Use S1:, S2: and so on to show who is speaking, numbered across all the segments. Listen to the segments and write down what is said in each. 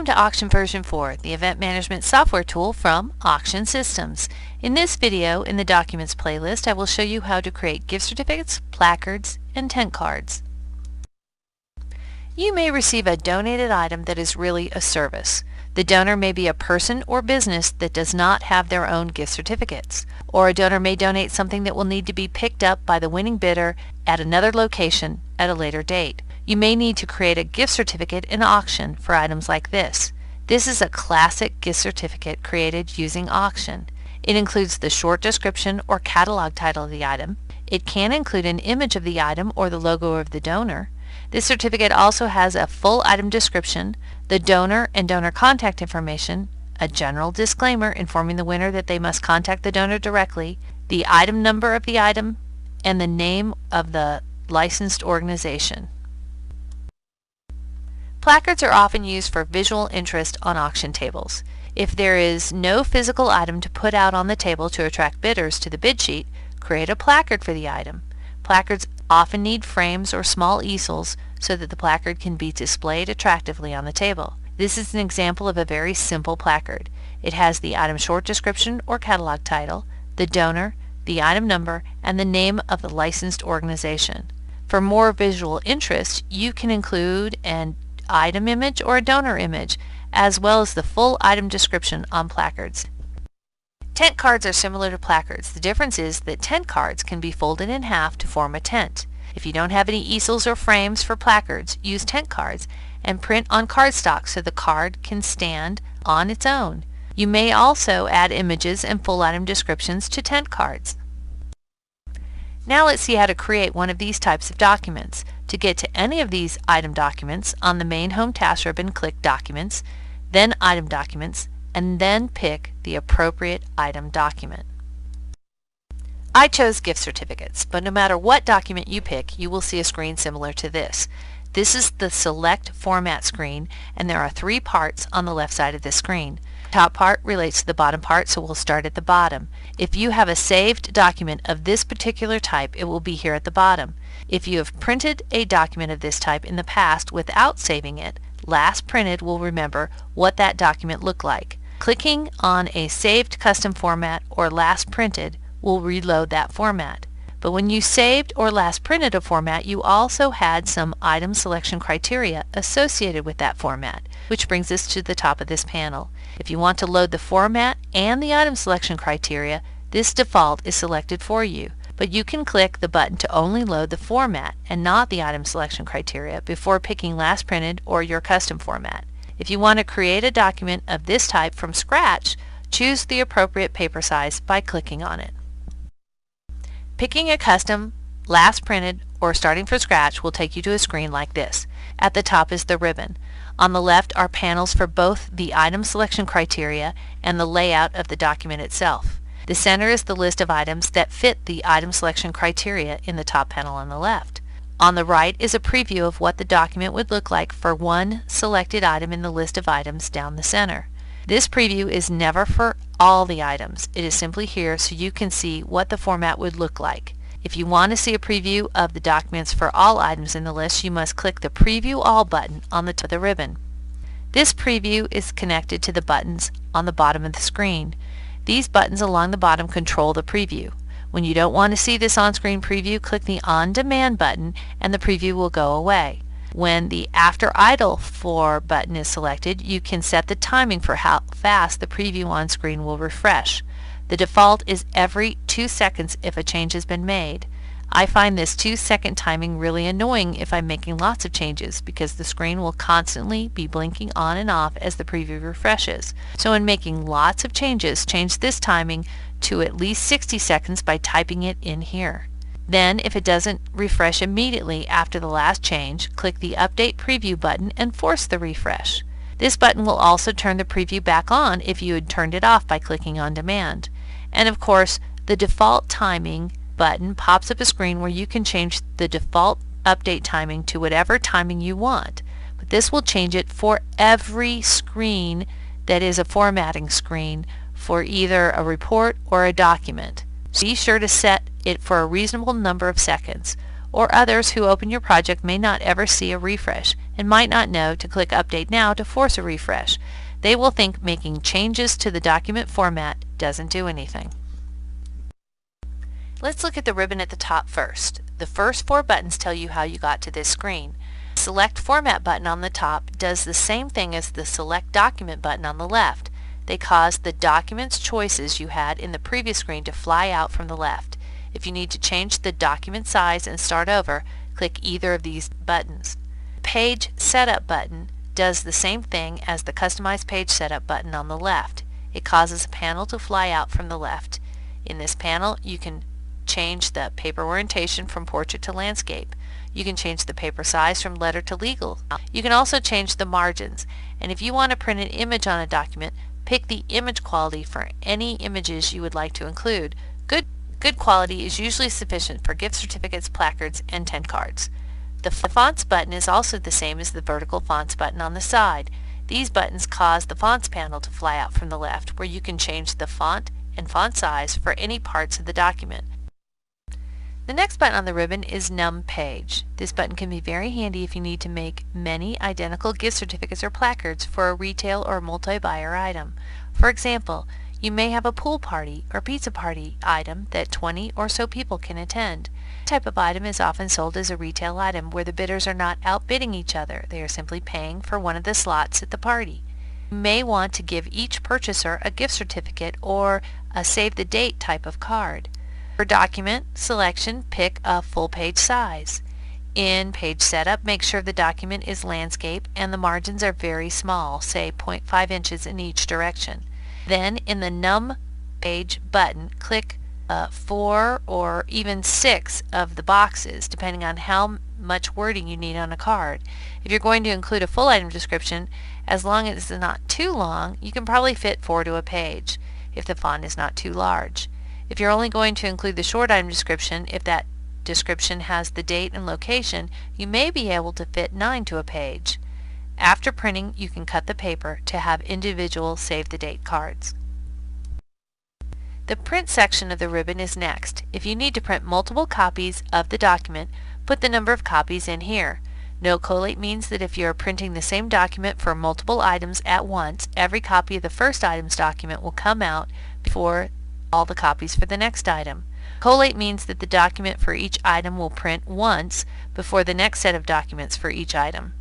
S1: Welcome to Auction version 4, the event management software tool from Auction Systems. In this video, in the Documents playlist, I will show you how to create gift certificates, placards, and tent cards. You may receive a donated item that is really a service. The donor may be a person or business that does not have their own gift certificates, or a donor may donate something that will need to be picked up by the winning bidder at another location at a later date. You may need to create a gift certificate in auction for items like this. This is a classic gift certificate created using auction. It includes the short description or catalog title of the item. It can include an image of the item or the logo of the donor. This certificate also has a full item description, the donor and donor contact information, a general disclaimer informing the winner that they must contact the donor directly, the item number of the item, and the name of the licensed organization. Placards are often used for visual interest on auction tables. If there is no physical item to put out on the table to attract bidders to the bid sheet, create a placard for the item. Placards often need frames or small easels so that the placard can be displayed attractively on the table. This is an example of a very simple placard. It has the item short description or catalog title, the donor, the item number, and the name of the licensed organization. For more visual interest, you can include an item image or a donor image, as well as the full item description on placards. Tent cards are similar to placards. The difference is that tent cards can be folded in half to form a tent. If you don't have any easels or frames for placards, use tent cards and print on cardstock so the card can stand on its own. You may also add images and full item descriptions to tent cards. Now let's see how to create one of these types of documents. To get to any of these item documents, on the main home task ribbon, click Documents, then Item Documents, and then pick the appropriate item document. I chose gift certificates, but no matter what document you pick, you will see a screen similar to this. This is the Select Format screen, and there are three parts on the left side of this screen. The top part relates to the bottom part, so we'll start at the bottom. If you have a saved document of this particular type, it will be here at the bottom. If you have printed a document of this type in the past without saving it, Last Printed will remember what that document looked like. Clicking on a Saved Custom Format or Last Printed will reload that format. But when you saved or last printed a format, you also had some item selection criteria associated with that format, which brings us to the top of this panel. If you want to load the format and the item selection criteria, this default is selected for you. But you can click the button to only load the format and not the item selection criteria before picking last printed or your custom format. If you want to create a document of this type from scratch, choose the appropriate paper size by clicking on it. Picking a custom, last printed, or starting from scratch will take you to a screen like this. At the top is the ribbon. On the left are panels for both the item selection criteria and the layout of the document itself. The center is the list of items that fit the item selection criteria in the top panel on the left. On the right is a preview of what the document would look like for one selected item in the list of items down the center. This preview is never for all the items. It is simply here so you can see what the format would look like. If you want to see a preview of the documents for all items in the list, you must click the Preview All button on the top of the ribbon. This preview is connected to the buttons on the bottom of the screen. These buttons along the bottom control the preview. When you don't want to see this on-screen preview, click the On Demand button and the preview will go away. When the After Idle For button is selected, you can set the timing for how fast the preview on screen will refresh. The default is every 2 seconds if a change has been made. I find this 2-second timing really annoying if I'm making lots of changes because the screen will constantly be blinking on and off as the preview refreshes. So in making lots of changes, change this timing to at least 60 seconds by typing it in here. Then, if it doesn't refresh immediately after the last change, click the Update Preview button and force the refresh. This button will also turn the preview back on if you had turned it off by clicking On Demand. And of course, the Default Timing button pops up a screen where you can change the default update timing to whatever timing you want. But this will change it for every screen that is a formatting screen for either a report or a document. Be sure to set it for a reasonable number of seconds. or others who open your project may not ever see a refresh and might not know to click Update Now to force a refresh. They will think making changes to the document format doesn't do anything. Let's look at the ribbon at the top first. The first 4 buttons tell you how you got to this screen. The Select Format button on the top does the same thing as the Select Document button on the left. They cause the documents choices you had in the previous screen to fly out from the left. If you need to change the document size and start over, click either of these buttons. The Page Setup button does the same thing as the Customize Page Setup button on the left. It causes a panel to fly out from the left. In this panel, you can change the paper orientation from portrait to landscape. You can change the paper size from letter to legal. You can also change the margins, and if you want to print an image on a document, pick the image quality for any images you would like to include. Good quality is usually sufficient for gift certificates, placards, and 10 cards. The Fonts button is also the same as the vertical Fonts button on the side. These buttons cause the Fonts panel to fly out from the left, where you can change the font and font size for any parts of the document. The next button on the ribbon is Num Page. This button can be very handy if you need to make many identical gift certificates or placards for a retail or multi-buyer item. For example, you may have a pool party or pizza party item that 20 or so people can attend. This type of item is often sold as a retail item where the bidders are not outbidding each other. They are simply paying for one of the slots at the party. You may want to give each purchaser a gift certificate or a save the date type of card. For document selection, pick a full page size. In Page Setup, make sure the document is landscape and the margins are very small, say 0.5 inches in each direction. Then in the Num Page button, click 4 or even 6 of the boxes, depending on how much wording you need on a card. If you're going to include a full item description, as long as it's not too long, you can probably fit 4 to a page if the font is not too large. If you're only going to include the short item description, if that description has the date and location, you may be able to fit 9 to a page. After printing, you can cut the paper to have individual save the date cards. The print section of the ribbon is next. If you need to print multiple copies of the document, put the number of copies in here. No collate means that if you are printing the same document for multiple items at once, every copy of the first item's document will come out before all the copies for the next item. Collate means that the document for each item will print once before the next set of documents for each item.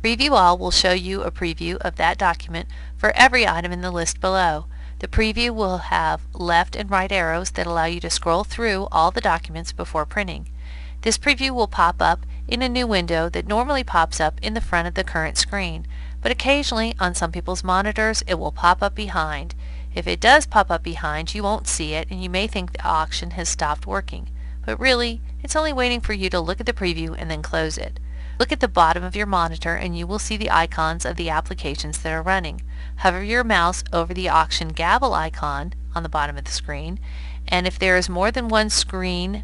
S1: Preview All will show you a preview of that document for every item in the list below. The preview will have left and right arrows that allow you to scroll through all the documents before printing. This preview will pop up in a new window that normally pops up in the front of the current screen, but occasionally on some people's monitors it will pop up behind. If it does pop up behind, you won't see it and you may think the auction has stopped working, but really it's only waiting for you to look at the preview and then close it. Look at the bottom of your monitor and you will see the icons of the applications that are running. Hover your mouse over the auction gavel icon on the bottom of the screen, and if there is more than one screen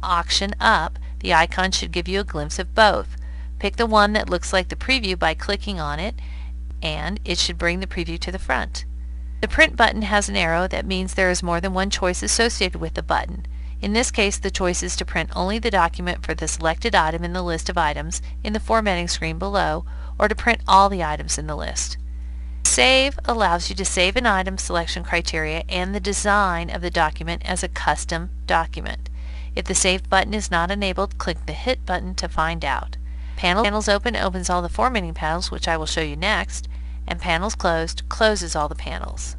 S1: auction up, the icon should give you a glimpse of both. Pick the one that looks like the preview by clicking on it, and it should bring the preview to the front. The Print button has an arrow that means there is more than one choice associated with the button. In this case, the choice is to print only the document for the selected item in the list of items in the formatting screen below, or to print all the items in the list. Save allows you to save an item selection criteria and the design of the document as a custom document. If the Save button is not enabled, click the Hit button to find out. Panels Open opens all the formatting panels, which I will show you next, and Panels Closed closes all the panels.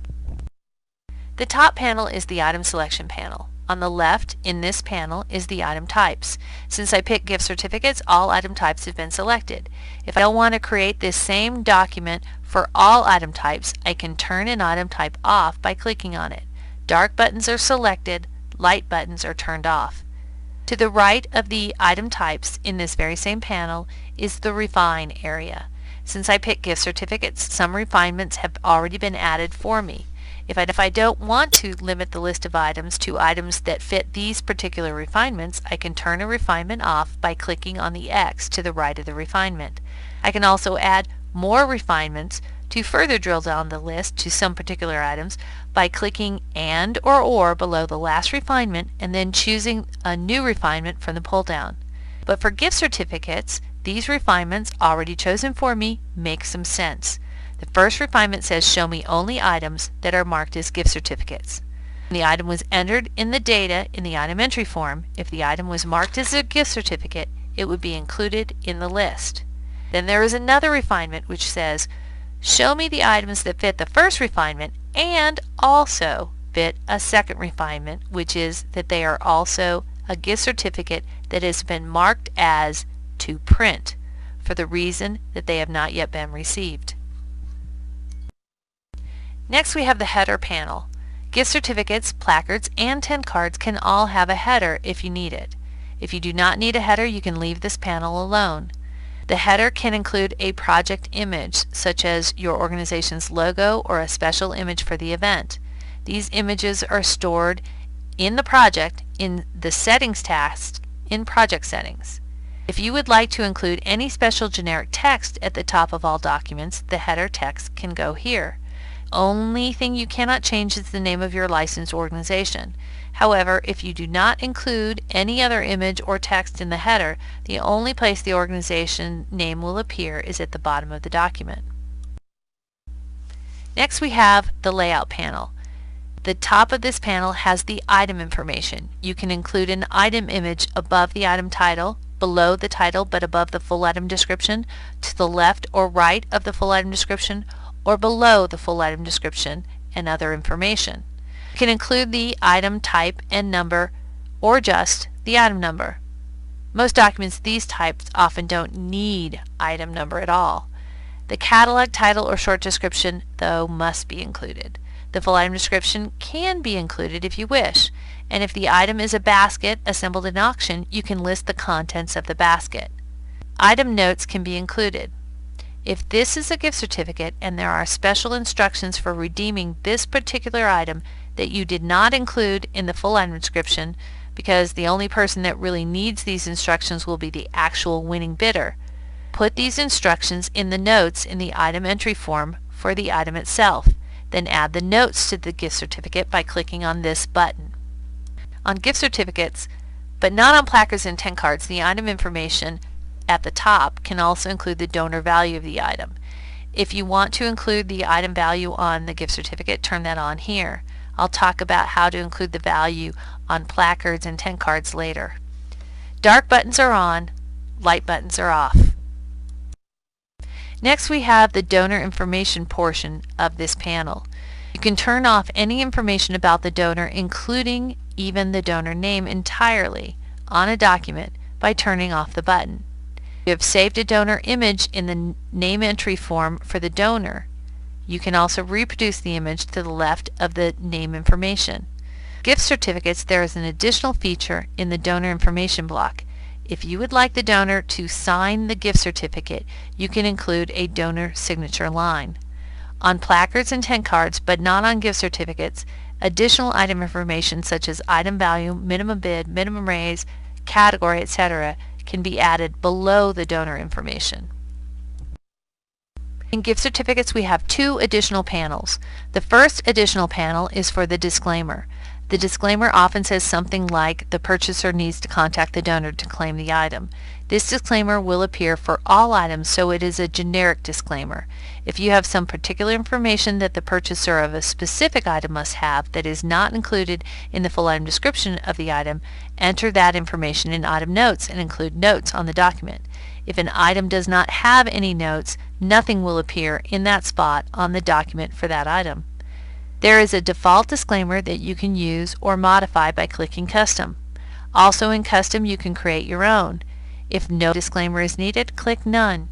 S1: The top panel is the Item Selection panel. On the left in this panel is the item types. Since I picked gift certificates, all item types have been selected. If I don't want to create this same document for all item types, I can turn an item type off by clicking on it. Dark buttons are selected, light buttons are turned off. To the right of the item types in this very same panel is the Refine area. Since I picked gift certificates, some refinements have already been added for me. If I don't want to limit the list of items to items that fit these particular refinements, I can turn a refinement off by clicking on the X to the right of the refinement. I can also add more refinements to further drill down the list to some particular items by clicking and or below the last refinement and then choosing a new refinement from the pull down. But for gift certificates, these refinements, already chosen for me, make some sense. The first refinement says show me only items that are marked as gift certificates. When the item was entered in the data in the item entry form, if the item was marked as a gift certificate, it would be included in the list. Then there is another refinement which says show me the items that fit the first refinement and also fit a second refinement, which is that they are also a gift certificate that has been marked as to print for the reason that they have not yet been received. Next we have the header panel. Gift certificates, placards, and tent cards can all have a header if you need it. If you do not need a header, you can leave this panel alone. The header can include a project image, such as your organization's logo or a special image for the event. These images are stored in the project in the Settings task in Project Settings. If you would like to include any special generic text at the top of all documents, the header text can go here. Only thing you cannot change is the name of your licensed organization. However, if you do not include any other image or text in the header, the only place the organization name will appear is at the bottom of the document. Next we have the layout panel. The top of this panel has the item information. You can include an item image above the item title, below the title but above the full item description, to the left or right of the full item description, or below the full item description and other information. You can include the item type and number or just the item number. Most documents of these types often don't need item number at all. The catalog title or short description, though, must be included. The full item description can be included if you wish, and if the item is a basket assembled in auction, you can list the contents of the basket. Item notes can be included. If this is a gift certificate and there are special instructions for redeeming this particular item that you did not include in the full item description, because the only person that really needs these instructions will be the actual winning bidder, put these instructions in the notes in the item entry form for the item itself. Then add the notes to the gift certificate by clicking on this button. On gift certificates, but not on placards and tent cards, the item information at the top can also include the donor value of the item. If you want to include the item value on the gift certificate, turn that on here. I'll talk about how to include the value on placards and tent cards later. Dark buttons are on, light buttons are off. Next we have the donor information portion of this panel. You can turn off any information about the donor, including even the donor name, entirely on a document by turning off the button. If you have saved a donor image in the name entry form for the donor, you can also reproduce the image to the left of the name information. Gift certificates, there is an additional feature in the donor information block. If you would like the donor to sign the gift certificate, you can include a donor signature line. On placards and tent cards, but not on gift certificates, additional item information such as item value, minimum bid, minimum raise, category, etc. can be added below the donor information. In gift certificates we have two additional panels. The first additional panel is for the disclaimer. The disclaimer often says something like the purchaser needs to contact the donor to claim the item. This disclaimer will appear for all items, so it is a generic disclaimer. If you have some particular information that the purchaser of a specific item must have that is not included in the full item description of the item, enter that information in item notes and include notes on the document. If an item does not have any notes, nothing will appear in that spot on the document for that item. There is a default disclaimer that you can use or modify by clicking Custom. Also in Custom you can create your own. If no disclaimer is needed, click None.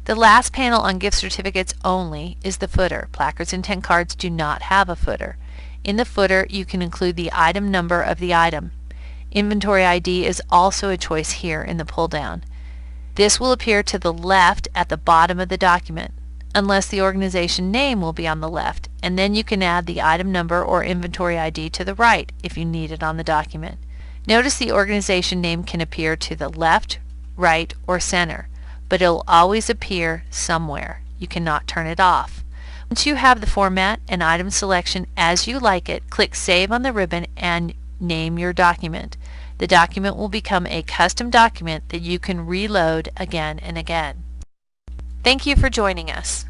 S1: The last panel on gift certificates only is the footer. Placards and tent cards do not have a footer. In the footer you can include the item number of the item. Inventory ID is also a choice here in the pull-down. This will appear to the left at the bottom of the document, unless the organization name will be on the left, and then you can add the item number or inventory ID to the right if you need it on the document. Notice the organization name can appear to the left, right, or center, but it will always appear somewhere. You cannot turn it off. Once you have the format and item selection as you like it, click Save on the ribbon and name your document. The document will become a custom document that you can reload again and again. Thank you for joining us.